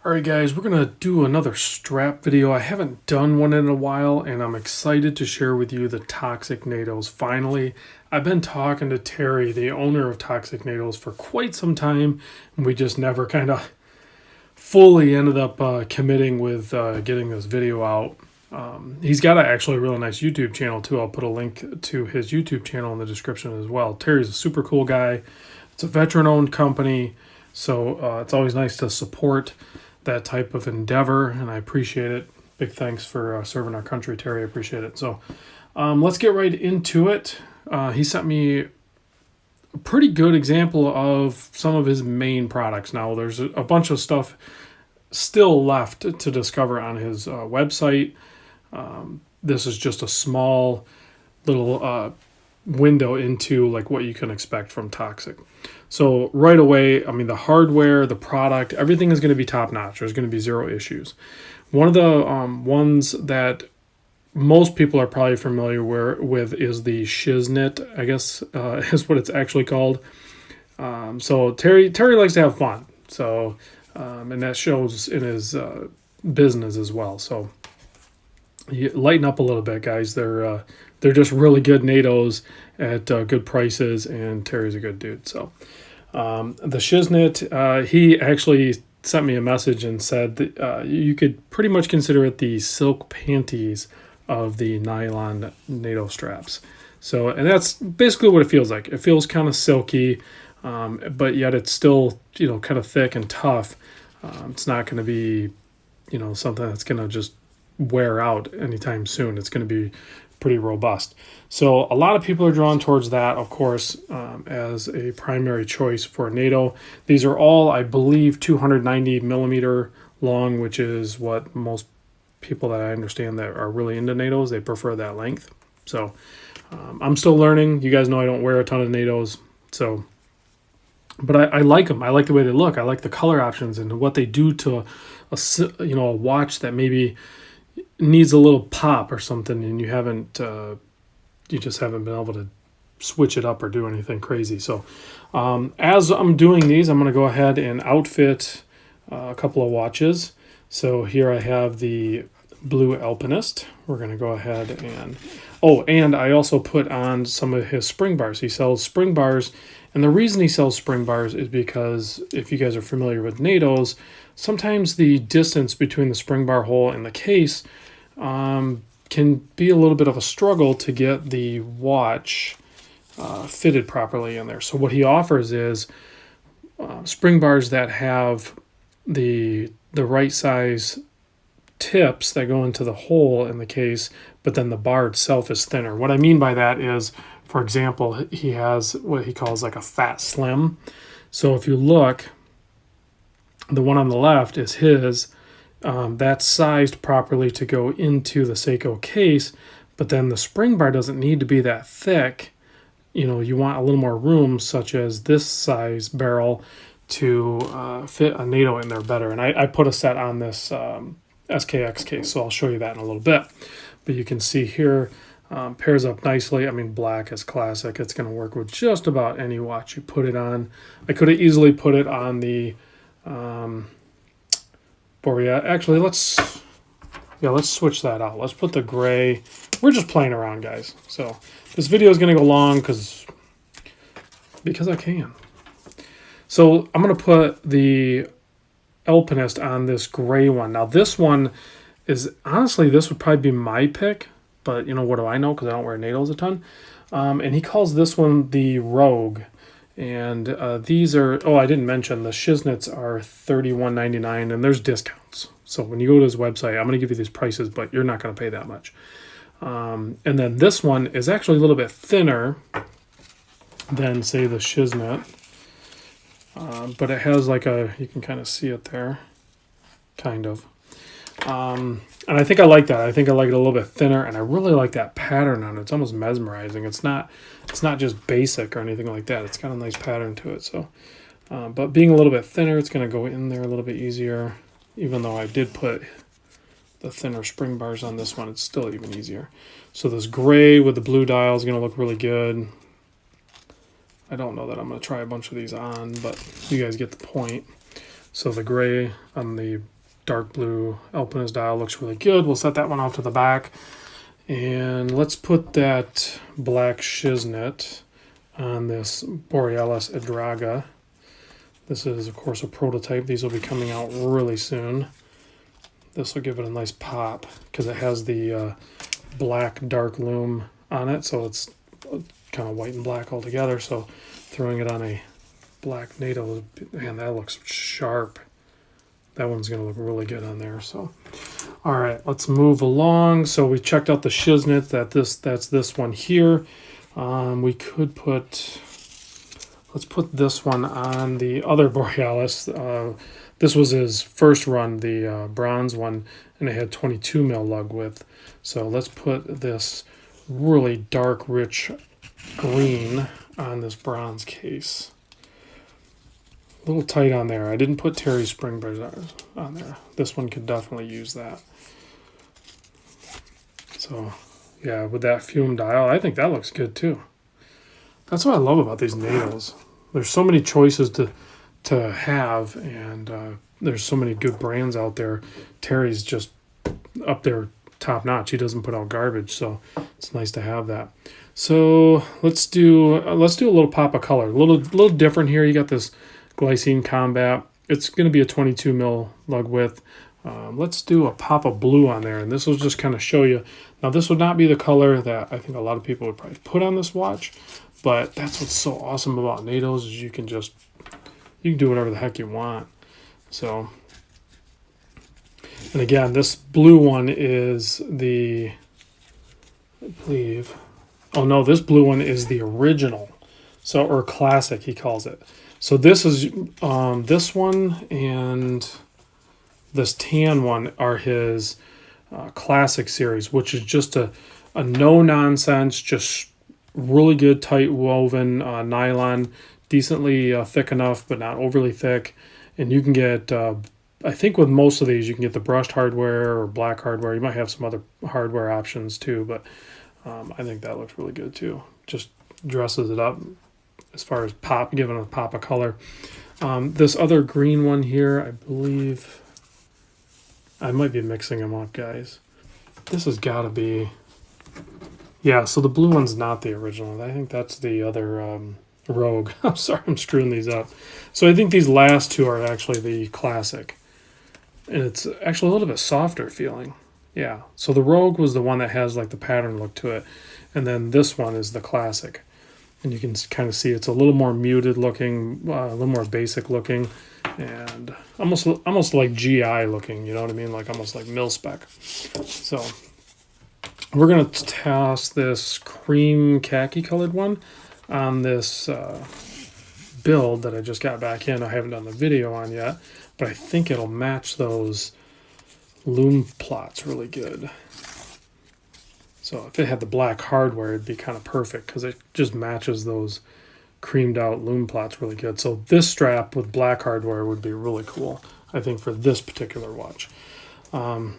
Alright guys, we're going to do another strap video. I haven't done one in a while and I'm excited to share with you the ToxicNatos. Finally, I've been talking to Terry, the owner of ToxicNatos, for quite some time, and we just never kind of fully ended up committing with getting this video out. He's got actually a really nice YouTube channel too. I'll put a link to his YouTube channel in the description as well. Terry's a super cool guy. It's a veteran-owned company, so it's always nice to support that type of endeavor, and I appreciate it. Big thanks for serving our country, Terry. I appreciate it. So let's get right into it. He sent me a pretty good example of some of his main products. Now, there's a bunch of stuff still left to discover on his website. This is just a small little window into like what you can expect from Toxic. So right away, I mean, the hardware, the product, everything is going to be top notch. There's going to be zero issues. One of the ones that most people are probably familiar with is the Shiznit, I guess is what it's actually called. So Terry likes to have fun. So and that shows in his business as well. So you lighten up a little bit, guys. They're just really good NATOs at good prices, and Terry's a good dude. So the Shiznit, he actually sent me a message and said that you could pretty much consider it the silk panties of the nylon NATO straps. So, and that's basically what it feels like. It feels kind of silky, but yet it's still, kind of thick and tough. It's not going to be, something that's going to just wear out anytime soon. It's going to be pretty robust. So a lot of people are drawn towards that, of course, as a primary choice for NATO. These are all, I believe, 290 millimeter long, which is what most people that I understand that are really into NATOs, they prefer that length. So I'm still learning. You guys know I don't wear a ton of NATOs, so but I like them. I like the way they look. I like the color options and what they do to a watch that maybe needs a little pop or something, and you just haven't been able to switch it up or do anything crazy. So as I'm doing these, I'm going to go ahead and outfit a couple of watches. So here I have the Blue Alpinist. We're going to go ahead and I also put on some of his spring bars. He sells spring bars, and the reason he sells spring bars is because if you guys are familiar with NATOs, sometimes the distance between the spring bar hole and the case can be a little bit of a struggle to get the watch fitted properly in there. So what he offers is spring bars that have the right size tips that go into the hole in the case, but then the bar itself is thinner. What I mean by that is, for example, he has what he calls like a fat slim. So if you look, the one on the left is his. That's sized properly to go into the Seiko case, but then the spring bar doesn't need to be that thick. You want a little more room, such as this size barrel, to fit a NATO in there better. And I put a set on this SKX case, so I'll show you that in a little bit. But you can see here, pairs up nicely. I mean, black is classic. It's going to work with just about any watch you put it on. I could have easily put it on the Borea. Actually, let's switch that out. Let's put the gray. We're just playing around, guys. So this video is going to go long because I can. So I'm going to put the Alpinist on this gray one. Now this one is, honestly, this would probably be my pick, but what do I know, because I don't wear NATOs a ton. And he calls this one the Rogue. And these are, I didn't mention, the Shiznits are $31.99, and there's discounts. So when you go to his website, I'm going to give you these prices, but you're not going to pay that much. And then this one is actually a little bit thinner than, say, the Shiznit. But it has like you can kind of see it there, kind of. And I think I like that. I think I like it a little bit thinner, and I really like that pattern on it. It's almost mesmerizing. It's not just basic or anything like that. It's got a nice pattern to it. So, but being a little bit thinner, it's going to go in there a little bit easier. Even though I did put the thinner spring bars on this one, it's still even easier. So this gray with the blue dial is going to look really good. I don't know that I'm going to try a bunch of these on, but you guys get the point. So the gray on the dark blue alpinist dial looks really good. We'll set that one off to the back. And let's put that black Shiznit on this Borealis Adraga. This is, of course, a prototype. These will be coming out really soon. This will give it a nice pop because it has the black dark loom on it, so it's kind of white and black all together. So throwing it on a black NATO, man, that looks sharp. That one's going to look really good on there. So, all right, let's move along. So we checked out the Shiznit. That's this one here. We could put, let's put this one on the other Borealis. This was his first run, the bronze one, and it had 22 mil lug width. So let's put this really dark, rich green on this bronze case. A little tight on there. I didn't put Terry's spring bars on there. This one could definitely use that. So yeah, with that fume dial, I think that looks good too. That's what I love about these NATOs. There's so many choices to have, and there's so many good brands out there. Terry's just up there top notch. He doesn't put out garbage, so it's nice to have that. So let's do a little pop of color. A little different here. You got this Glycine Combat. It's going to be a 22 mil lug width. Let's do a pop of blue on there, and this will just kind of show you. Now, this would not be the color that I think a lot of people would probably put on this watch, but that's what's so awesome about NATOs is you can do whatever the heck you want. So, and again, this blue one is I believe, oh no, this blue one is the original, so, or classic, he calls it. So this is, this one and this tan one are his classic series, which is just a no-nonsense, just really good tight woven nylon, decently thick enough, but not overly thick. And you can get, I think with most of these, you can get the brushed hardware or black hardware. You might have some other hardware options too, but I think that looks really good too. Just dresses it up as far as pop, giving a pop of color. This other green one here, I believe, I might be mixing them up, guys. This has got to be, yeah, so the blue one's not the original. I think that's the other Rogue. I'm sorry, I'm screwing these up. So I think these last two are actually the classic. And it's actually a little bit softer feeling. Yeah, so the Rogue was the one that has like the pattern look to it. And then this one is the classic. And you can kind of see it's a little more muted looking, a little more basic looking, and almost like GI looking, you know what I mean? Like almost like mil spec. So we're going to toss this cream khaki colored one on this build that I just got back in. I haven't done the video on yet, but I think it'll match those loom plots really good. So if it had the black hardware, it'd be kind of perfect because it just matches those creamed out loom plots really good. So this strap with black hardware would be really cool, I think, for this particular watch.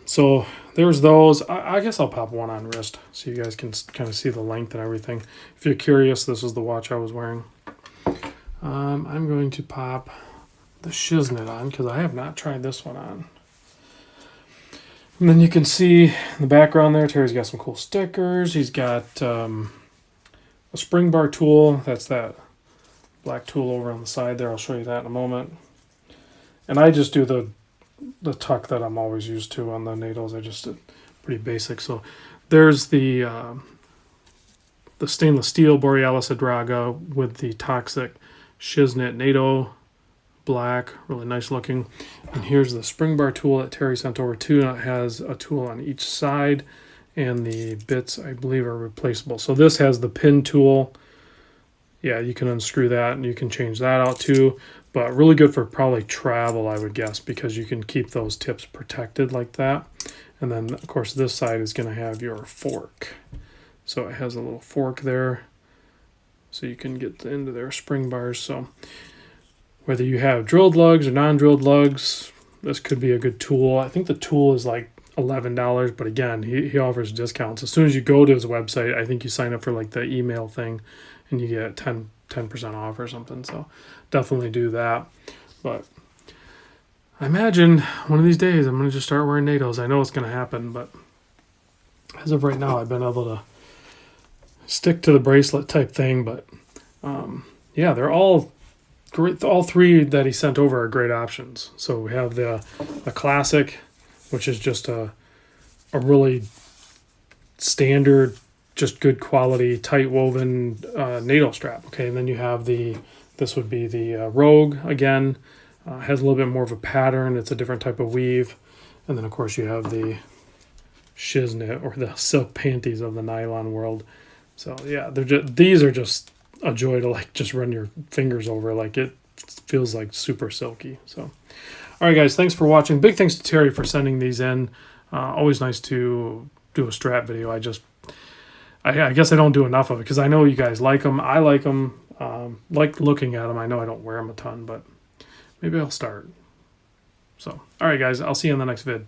So there's those. I guess I'll pop one on wrist so you guys can kind of see the length and everything. If you're curious, this is the watch I was wearing. I'm going to pop the Shiznit on because I have not tried this one on. And then you can see in the background there, Terry's got some cool stickers. He's got a spring bar tool. That's that black tool over on the side there. I'll show you that in a moment. And I just do the tuck that I'm always used to on the NATOs. I just did pretty basic. So there's the stainless steel Borealis Adraga with the Toxic Shiznit NATO black, really nice looking. And here's the spring bar tool that Terry sent over too. And it has a tool on each side, and the bits, I believe, are replaceable. So this has the pin tool. Yeah, you can unscrew that and you can change that out too. But really good for probably travel, I would guess, because you can keep those tips protected like that. And then, of course, this side is going to have your fork. So it has a little fork there, so you can get into their spring bars. So whether you have drilled lugs or non-drilled lugs, this could be a good tool. I think the tool is like $11, but again, he offers discounts. As soon as you go to his website, I think you sign up for like the email thing, and you get 10% off or something. So definitely do that. But I imagine one of these days I'm going to just start wearing NATOs. I know it's going to happen, but as of right now, I've been able to stick to the bracelet type thing. But yeah, they're all great. All three that he sent over are great options. So we have the classic, which is just a really standard, just good quality, tight woven NATO strap. Okay, and then you have this would be the Rogue again. Has a little bit more of a pattern. It's a different type of weave. And then, of course, you have the Shiznit, or the silk panties of the nylon world. So, yeah, these are just a joy to, like, just run your fingers over. Like, it feels, like, super silky. So, all right, guys, thanks for watching. Big thanks to Terry for sending these in. Always nice to do a strap video. I guess I don't do enough of it because I know you guys like them. I like them. Like looking at them. I know I don't wear them a ton, but maybe I'll start. So, all right, guys, I'll see you in the next vid.